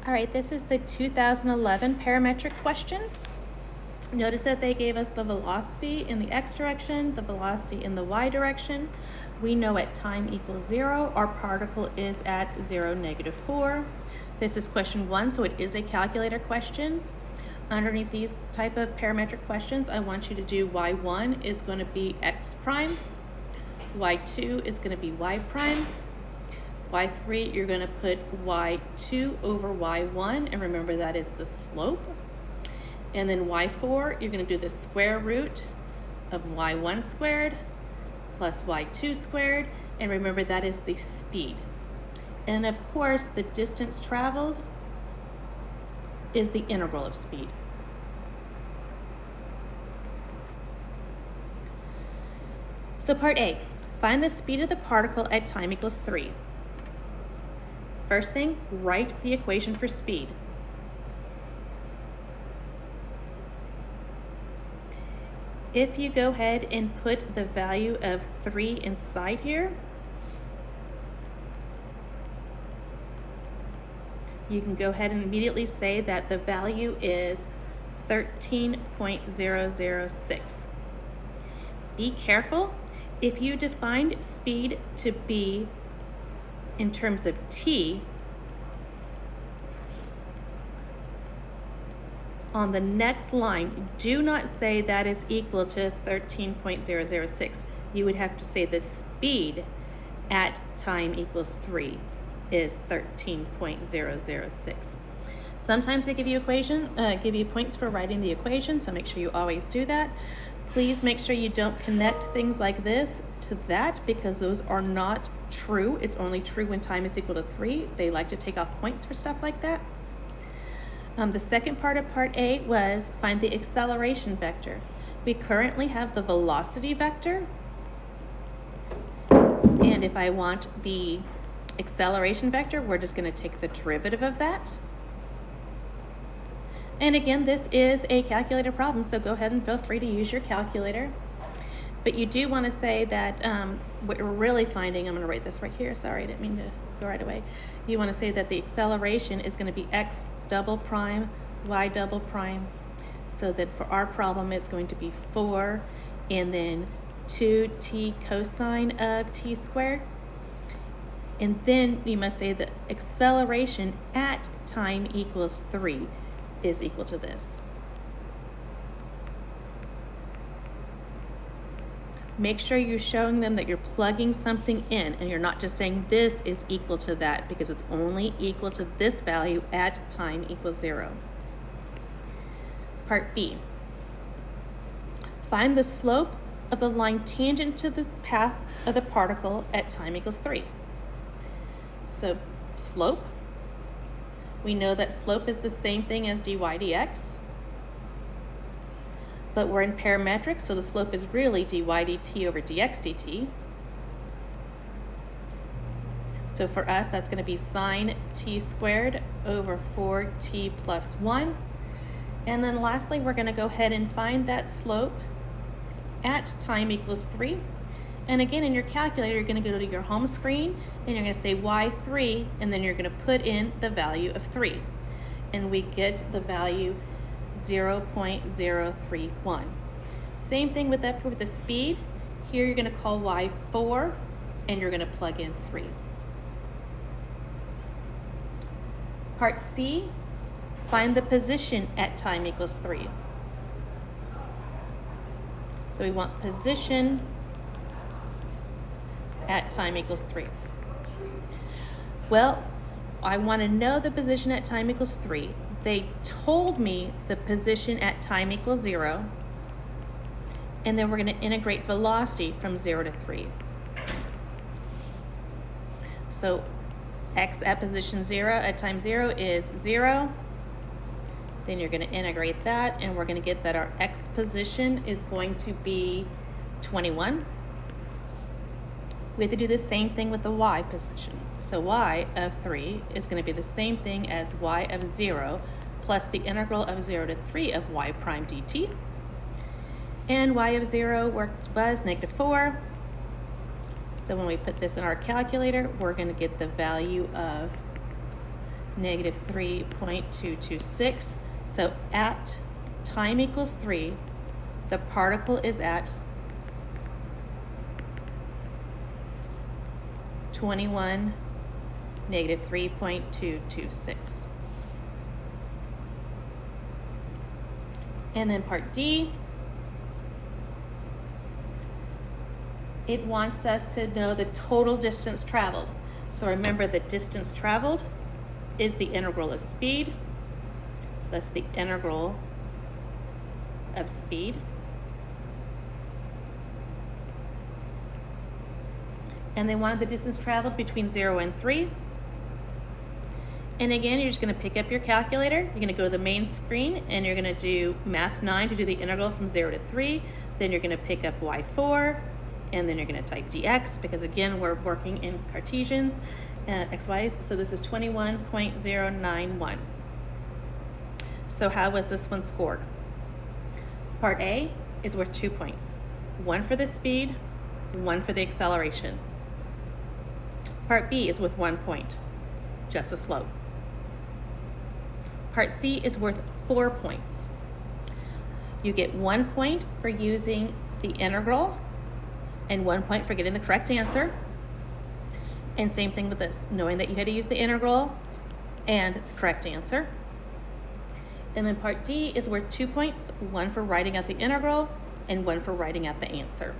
All right, this is the 2011 parametric question. Notice that they gave us the velocity in the x direction, the velocity in the y direction. We know at time equals 0, our particle is at 0, -4. This is question 1, so it is a calculator question. Underneath these type of parametric questions, I want you to do y1 is going to be x prime, y2 is going to be y prime, y3 you're going to put y2 over y1, and remember that is the slope. And then y4, you're going to do the square root of y1 squared plus y2 squared, and remember that is the speed. And of course, the distance traveled is the integral of speed. So part A, find the speed of the particle at time equals 3. First thing, write the equation for speed. If you go ahead and put the value of 3 inside here, you can go ahead and immediately say that the value is 13.006. Be careful. If you defined speed to be in terms of t, on the next line, do not say that is equal to 13.006. You would have to say the speed at time equals 3 is 13.006. Sometimes they give you points for writing the equation, so make sure you always do that. Please make sure you don't connect things like this to that, because those are not true. It's only true when time is equal to 3. They like to take off points for stuff like that. The second part of part A was find the acceleration vector. We currently have the velocity vector, and if I want the acceleration vector, we're just going to take the derivative of that. And again, this is a calculator problem, so go ahead and feel free to use your calculator. But you do want to say that what we're really finding, I'm going to write this right here, sorry, I didn't mean to go right away. You want to say that the acceleration is going to be x double prime, y double prime, so that for our problem it's going to be 4 and then 2t cosine of t squared. And then you must say that acceleration at time equals 3 is equal to this. Make sure you're showing them that you're plugging something in and you're not just saying this is equal to that, because it's only equal to this value at time equals 0. Part B. Find the slope of the line tangent to the path of the particle at time equals 3. So slope, we know that slope is the same thing as dy dx. But we're in parametric, so the slope is really dy dt over dx dt. So for us, that's going to be sine t squared over 4t plus 1. And then lastly, we're going to go ahead and find that slope at time equals 3. And again, in your calculator, you're going to go to your home screen, and you're going to say y3, and then you're going to put in the value of 3. And we get the value 0.031. Same thing with the speed. Here you're going to call y4 and you're going to plug in 3. Part C, find the position at time equals 3. So we want position at time equals 3. Well, I want to know the position at time equals 3. They told me the position at time equals 0, and then we're going to integrate velocity from 0 to 3. So x at position 0 at time 0 is 0. Then you're going to integrate that, and we're going to get that our x position is going to be 21. We have to do the same thing with the y position. So y of 3 is going to be the same thing as y of 0 plus the integral of 0 to 3 of y prime dt. And y of 0 was -4. So when we put this in our calculator, we're going to get the value of negative 3.226. So at time equals 3, the particle is at 21, negative 3.226. And then part D, it wants us to know the total distance traveled. So remember, the distance traveled is the integral of speed. So that's the integral of speed. And they wanted the distance traveled between 0 and 3. And again, you're just going to pick up your calculator. You're going to go to the main screen and you're going to do Math 9 to do the integral from 0 to 3. Then you're going to pick up y4, and then you're going to type dx, because again, we're working in Cartesians, xy's. So this is 21.091. So how was this one scored? Part A is worth 2 points. 1 for the speed, 1 for the acceleration. Part B is worth 1 point, just the slope. Part C is worth 4 points. You get 1 point for using the integral and 1 point for getting the correct answer. And same thing with this, knowing that you had to use the integral and the correct answer. And then part D is worth 2 points, 1 for writing out the integral and 1 for writing out the answer.